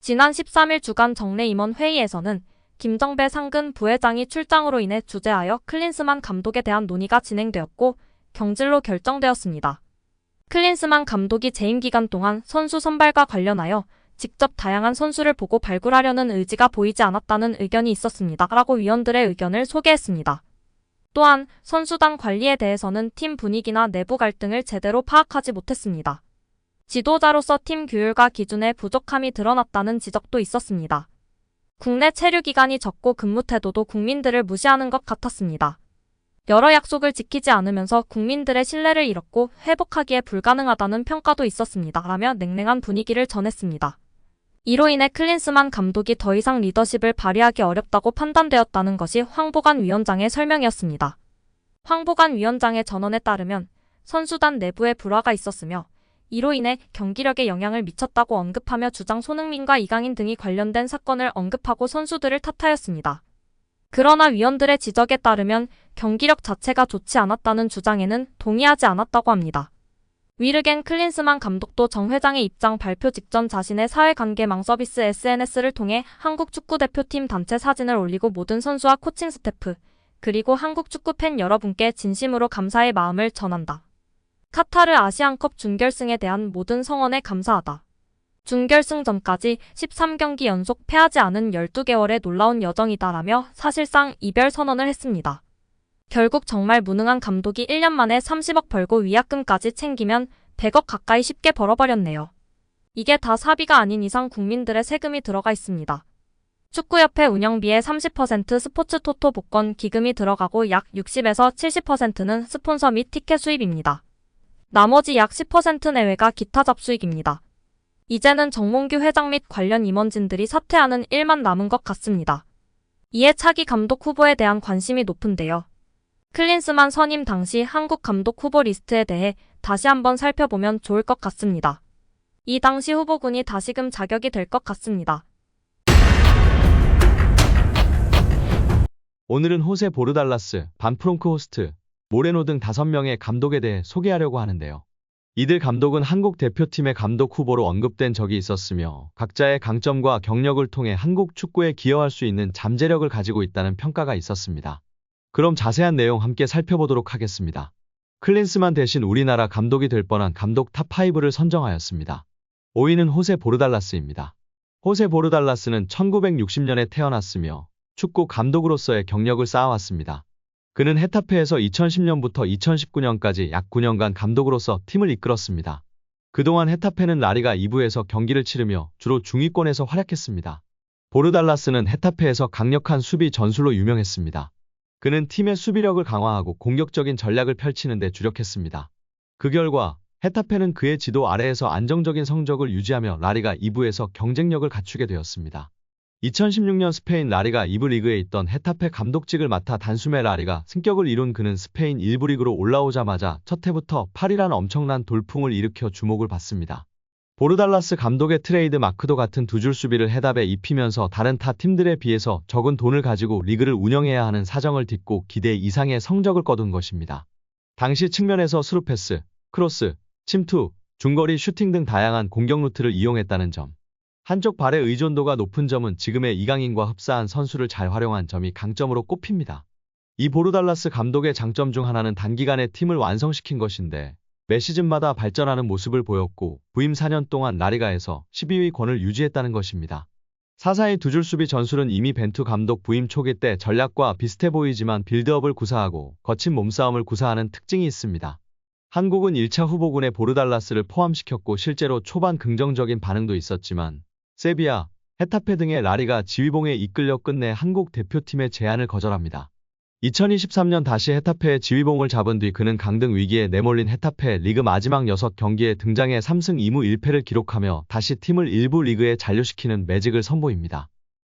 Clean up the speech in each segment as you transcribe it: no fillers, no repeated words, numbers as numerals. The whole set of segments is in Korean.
지난 13일 주간 정례 임원 회의에서는 김정배 상근 부회장이 출장으로 인해 주재하여 클린스만 감독에 대한 논의가 진행되었고 경질로 결정되었습니다. 클린스만 감독이 재임 기간 동안 선수 선발과 관련하여 직접 다양한 선수를 보고 발굴하려는 의지가 보이지 않았다는 의견이 있었습니다. 라고 위원들의 의견을 소개했습니다. 또한 선수단 관리에 대해서는 팀 분위기나 내부 갈등을 제대로 파악하지 못했습니다. 지도자로서 팀 규율과 기준에 부족함이 드러났다는 지적도 있었습니다. 국내 체류 기간이 적고 근무 태도도 국민들을 무시하는 것 같았습니다. 여러 약속을 지키지 않으면서 국민들의 신뢰를 잃었고 회복하기에 불가능하다는 평가도 있었습니다. 라며 냉랭한 분위기를 전했습니다. 이로 인해 클린스만 감독이 더 이상 리더십을 발휘하기 어렵다고 판단되었다는 것이 황보관 위원장의 설명이었습니다. 황보관 위원장의 전언에 따르면 선수단 내부에 불화가 있었으며 이로 인해 경기력에 영향을 미쳤다고 언급하며 주장 손흥민과 이강인 등이 관련된 사건을 언급하고 선수들을 탓하였습니다. 그러나 위원들의 지적에 따르면 경기력 자체가 좋지 않았다는 주장에는 동의하지 않았다고 합니다. 위르겐 클린스만 감독도 정 회장의 입장 발표 직전 자신의 사회관계망 서비스 SNS를 통해 한국 축구대표팀 단체 사진을 올리고 모든 선수와 코칭 스태프, 그리고 한국 축구 팬 여러분께 진심으로 감사의 마음을 전한다. 카타르 아시안컵 준결승에 대한 모든 성원에 감사하다. 준결승 전까지 13경기 연속 패하지 않은 12개월의 놀라운 여정이다라며 사실상 이별 선언을 했습니다. 결국 정말 무능한 감독이 1년 만에 30억 벌고 위약금까지 챙기면 100억 가까이 쉽게 벌어버렸네요. 이게 다 사비가 아닌 이상 국민들의 세금이 들어가 있습니다. 축구협회 운영비의 30% 스포츠 토토 복권 기금이 들어가고 약 60에서 70%는 스폰서 및 티켓 수입입니다. 나머지 약 10% 내외가 기타 잡수익입니다. 이제는 정몽규 회장 및 관련 임원진들이 사퇴하는 일만 남은 것 같습니다. 이에 차기 감독 후보에 대한 관심이 높은데요. 클린스만 선임 당시 한국 감독 후보 리스트에 대해 다시 한번 살펴보면 좋을 것 같습니다. 이 당시 후보군이 다시금 자격이 될 것 같습니다. 오늘은 호세 보르달라스, 반프롱크 호스트, 모레노 등 5명의 감독에 대해 소개하려고 하는데요. 이들 감독은 한국 대표팀의 감독 후보로 언급된 적이 있었으며 각자의 강점과 경력을 통해 한국 축구에 기여할 수 있는 잠재력을 가지고 있다는 평가가 있었습니다. 그럼 자세한 내용 함께 살펴보도록 하겠습니다. 클린스만 대신 우리나라 감독이 될 뻔한 감독 탑5를 선정하였습니다. 5위는 호세 보르달라스입니다. 호세 보르달라스는 1960년에 태어났으며 축구 감독으로서의 경력을 쌓아왔습니다. 그는 헤타페에서 2010년부터 2019년까지 약 9년간 감독으로서 팀을 이끌었습니다. 그동안 헤타페는 라리가 2부에서 경기를 치르며 주로 중위권에서 활약했습니다. 보르달라스는 헤타페에서 강력한 수비 전술로 유명했습니다. 그는 팀의 수비력을 강화하고 공격적인 전략을 펼치는 데 주력했습니다. 그 결과 헤타페는 그의 지도 아래에서 안정적인 성적을 유지하며 라리가 2부에서 경쟁력을 갖추게 되었습니다. 2016년 스페인 라리가 2부 리그에 있던 헤타페 감독직을 맡아 단숨에 라리가 승격을 이룬 그는 스페인 1부 리그로 올라오자마자 첫 해부터 8위란 엄청난 돌풍을 일으켜 주목을 받습니다. 보르달라스 감독의 트레이드 마크도 같은 두 줄 수비를 헤답에 입히면서 다른 타 팀들에 비해서 적은 돈을 가지고 리그를 운영해야 하는 사정을 딛고 기대 이상의 성적을 거둔 것입니다. 당시 측면에서 스루패스, 크로스, 침투, 중거리 슈팅 등 다양한 공격 루트를 이용했다는 점. 한쪽 발의 의존도가 높은 점은 지금의 이강인과 흡사한 선수를 잘 활용한 점이 강점으로 꼽힙니다. 이 보르달라스 감독의 장점 중 하나는 단기간에 팀을 완성시킨 것인데 매 시즌마다 발전하는 모습을 보였고 부임 4년 동안 라리가에서 12위권을 유지했다는 것입니다. 사사의 두 줄 수비 전술은 이미 벤투 감독 부임 초기 때 전략과 비슷해 보이지만 빌드업을 구사하고 거친 몸싸움을 구사하는 특징이 있습니다. 한국은 1차 후보군에 보르달라스를 포함시켰고 실제로 초반 긍정적인 반응도 있었지만 세비야, 헤타페 등의 라리가 지휘봉에 이끌려 끝내 한국 대표팀의 제안을 거절합니다. 2023년 다시 헤타페의 지휘봉을 잡은 뒤 그는 강등 위기에 내몰린 헤타페 리그 마지막 6경기에 등장해 3승 2무 1패를 기록하며 다시 팀을 1부 리그에 잔류시키는 매직을 선보입니다.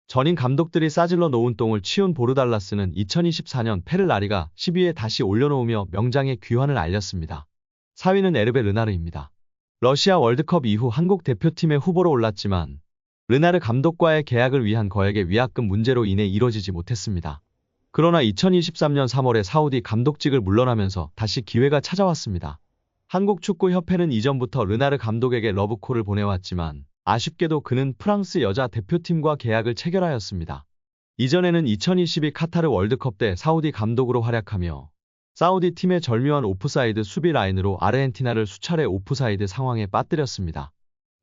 전임 감독들이 싸질러 놓은 똥을 치운 보르달라스는 2024년 페르 라리가 10위에 다시 올려놓으며 명장의 귀환을 알렸습니다. 4위는 에르베 르나르입니다. 러시아 월드컵 이후 한국 대표팀의 후보로 올랐지만 르나르 감독과의 계약을 위한 거액의 위약금 문제로 인해 이뤄지지 못했습니다. 그러나 2023년 3월에 사우디 감독직을 물러나면서 다시 기회가 찾아왔습니다. 한국축구협회는 이전부터 르나르 감독에게 러브콜을 보내왔지만 아쉽게도 그는 프랑스 여자 대표팀과 계약을 체결하였습니다. 이전에는 2022 카타르 월드컵 때 사우디 감독으로 활약하며 사우디 팀의 절묘한 오프사이드 수비 라인으로 아르헨티나를 수차례 오프사이드 상황에 빠뜨렸습니다.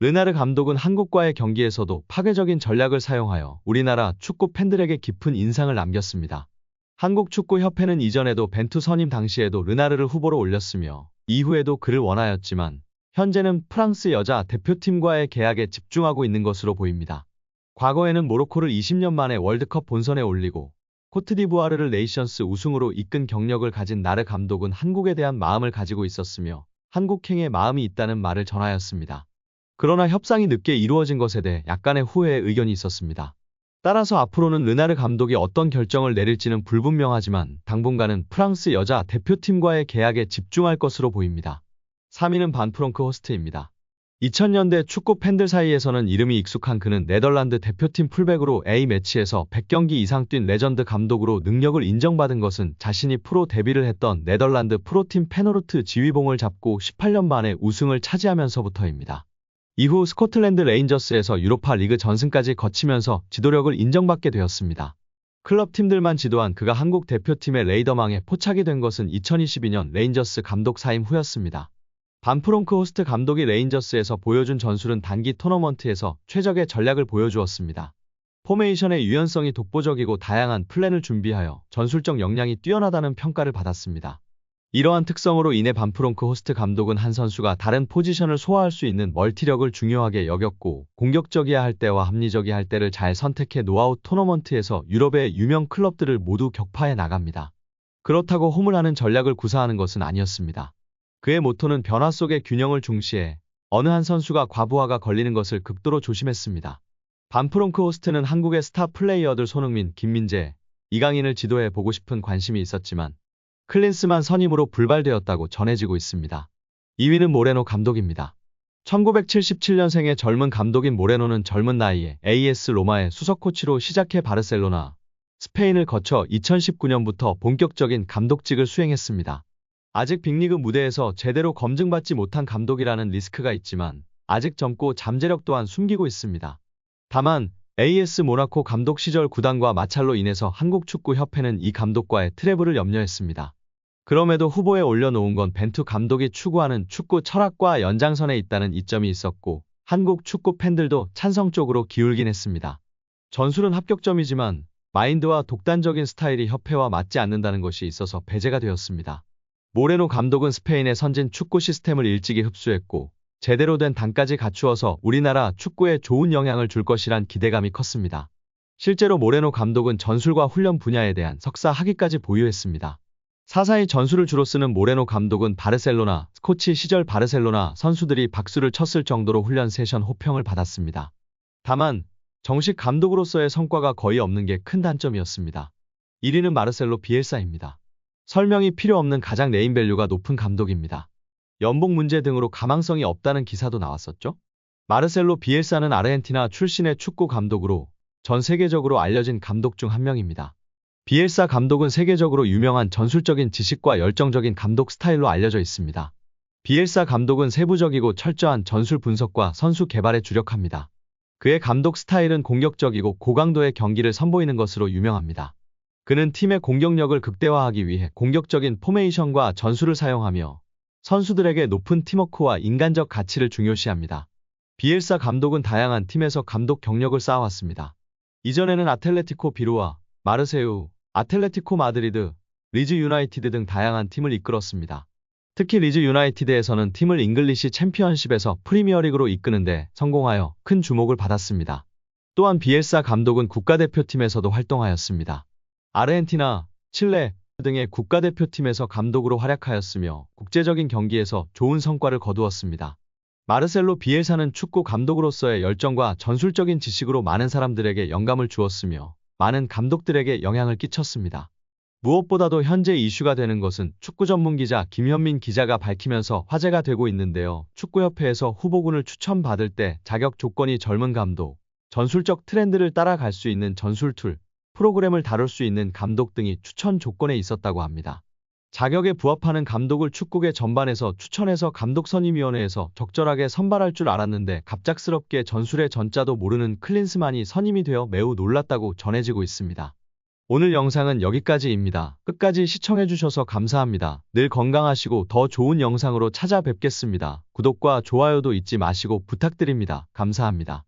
르나르 감독은 한국과의 경기에서도 파괴적인 전략을 사용하여 우리나라 축구 팬들에게 깊은 인상을 남겼습니다. 한국축구협회는 이전에도 벤투 선임 당시에도 르나르를 후보로 올렸으며 이후에도 그를 원하였지만 현재는 프랑스 여자 대표팀과의 계약에 집중하고 있는 것으로 보입니다. 과거에는 모로코를 20년 만에 월드컵 본선에 올리고 코트디부아르를 네이션스 우승으로 이끈 경력을 가진 나르 감독은 한국에 대한 마음을 가지고 있었으며 한국행에 마음이 있다는 말을 전하였습니다. 그러나 협상이 늦게 이루어진 것에 대해 약간의 후회의 의견이 있었습니다. 따라서 앞으로는 르나르 감독이 어떤 결정을 내릴지는 불분명하지만 당분간은 프랑스 여자 대표팀과의 계약에 집중할 것으로 보입니다. 3위는 반프롱크 호스트입니다. 2000년대 축구 팬들 사이에서는 이름이 익숙한 그는 네덜란드 대표팀 풀백으로 A매치에서 100경기 이상 뛴 레전드 감독으로 능력을 인정받은 것은 자신이 프로 데뷔를 했던 네덜란드 프로팀 페너르트 지휘봉을 잡고 18년 만에 우승을 차지하면서부터입니다. 이후 스코틀랜드 레인저스에서 유로파 리그 전승까지 거치면서 지도력을 인정받게 되었습니다. 클럽 팀들만 지도한 그가 한국 대표팀의 레이더망에 포착이 된 것은 2022년 레인저스 감독 사임 후였습니다. 반프롱크 호스트 감독이 레인저스에서 보여준 전술은 단기 토너먼트에서 최적의 전략을 보여주었습니다. 포메이션의 유연성이 독보적이고 다양한 플랜을 준비하여 전술적 역량이 뛰어나다는 평가를 받았습니다. 이러한 특성으로 인해 반프롱크 호스트 감독은 한 선수가 다른 포지션을 소화할 수 있는 멀티력을 중요하게 여겼고 공격적이야 할 때와 합리적이야 할 때를 잘 선택해 노아웃 토너먼트에서 유럽의 유명 클럽들을 모두 격파해 나갑니다. 그렇다고 홈을 전략을 구사하는 것은 아니었습니다. 그의 모토는 변화 속의 균형을 중시해 어느 한 선수가 과부하가 걸리는 것을 극도로 조심했습니다. 반프롱크 호스트는 한국의 스타 플레이어들 손흥민, 김민재, 이강인을 지도해 보고 싶은 관심이 있었지만 클린스만 선임으로 불발되었다고 전해지고 있습니다. 2위는 모레노 감독입니다. 1977년생의 젊은 감독인 모레노는 젊은 나이에 AS 로마의 수석 코치로 시작해 바르셀로나, 스페인을 거쳐 2019년부터 본격적인 감독직을 수행했습니다. 아직 빅리그 무대에서 제대로 검증받지 못한 감독이라는 리스크가 있지만 아직 젊고 잠재력 또한 숨기고 있습니다. 다만 AS 모나코 감독 시절 구단과 마찰로 인해서 한국축구협회는 이 감독과의 트러블을 염려했습니다. 그럼에도 후보에 올려놓은 건 벤투 감독이 추구하는 축구 철학과 연장선에 있다는 이점이 있었고 한국 축구 팬들도 찬성 쪽으로 기울긴 했습니다. 전술은 합격점이지만 마인드와 독단적인 스타일이 협회와 맞지 않는다는 것이 있어서 배제가 되었습니다. 모레노 감독은 스페인의 선진 축구 시스템을 일찍이 흡수했고 제대로 된 단까지 갖추어서 우리나라 축구에 좋은 영향을 줄 것이란 기대감이 컸습니다. 실제로 모레노 감독은 전술과 훈련 분야에 대한 석사 학위까지 보유했습니다. 사사의 전술을 주로 쓰는 모레노 감독은 바르셀로나, 스코치 시절 바르셀로나 선수들이 박수를 쳤을 정도로 훈련 세션 호평을 받았습니다. 다만 정식 감독으로서의 성과가 거의 없는 게 큰 단점이었습니다. 1위는 마르셀로 비엘사입니다. 설명이 필요 없는 가장 네임밸류가 높은 감독입니다. 연봉 문제 등으로 가망성이 없다는 기사도 나왔었죠. 마르셀로 비엘사는 아르헨티나 출신의 축구 감독으로 전 세계적으로 알려진 감독 중 한 명입니다. 비엘사 감독은 세계적으로 유명한 전술적인 지식과 열정적인 감독 스타일로 알려져 있습니다. 비엘사 감독은 세부적이고 철저한 전술 분석과 선수 개발에 주력합니다. 그의 감독 스타일은 공격적이고 고강도의 경기를 선보이는 것으로 유명합니다. 그는 팀의 공격력을 극대화하기 위해 공격적인 포메이션과 전술을 사용하며 선수들에게 높은 팀워크와 인간적 가치를 중요시합니다. 비엘사 감독은 다양한 팀에서 감독 경력을 쌓아왔습니다. 이전에는 아틀레티코 비루아, 마르세유, 아틀레티코 마드리드, 리즈 유나이티드 등 다양한 팀을 이끌었습니다. 특히 리즈 유나이티드에서는 팀을 잉글리시 챔피언십에서 프리미어리그로 이끄는데 성공하여 큰 주목을 받았습니다. 또한 비엘사 감독은 국가대표팀에서도 활동하였습니다. 아르헨티나, 칠레 등의 국가대표팀에서 감독으로 활약하였으며 국제적인 경기에서 좋은 성과를 거두었습니다. 마르셀로 비엘사는 축구 감독으로서의 열정과 전술적인 지식으로 많은 사람들에게 영감을 주었으며 많은 감독들에게 영향을 끼쳤습니다. 무엇보다도 현재 이슈가 되는 것은 축구 전문 기자 김현민 기자가 밝히면서 화제가 되고 있는데요. 축구협회에서 후보군을 추천받을 때 자격 조건이 젊은 감독, 전술적 트렌드를 따라갈 수 있는 전술 툴, 프로그램을 다룰 수 있는 감독 등이 추천 조건에 있었다고 합니다. 자격에 부합하는 감독을 축구계 전반에서 추천해서 감독선임위원회에서 적절하게 선발할 줄 알았는데 갑작스럽게 전술의 전자도 모르는 클린스만이 선임이 되어 매우 놀랐다고 전해지고 있습니다. 오늘 영상은 여기까지입니다. 끝까지 시청해주셔서 감사합니다. 늘 건강하시고 더 좋은 영상으로 찾아뵙겠습니다. 구독과 좋아요도 잊지 마시고 부탁드립니다. 감사합니다.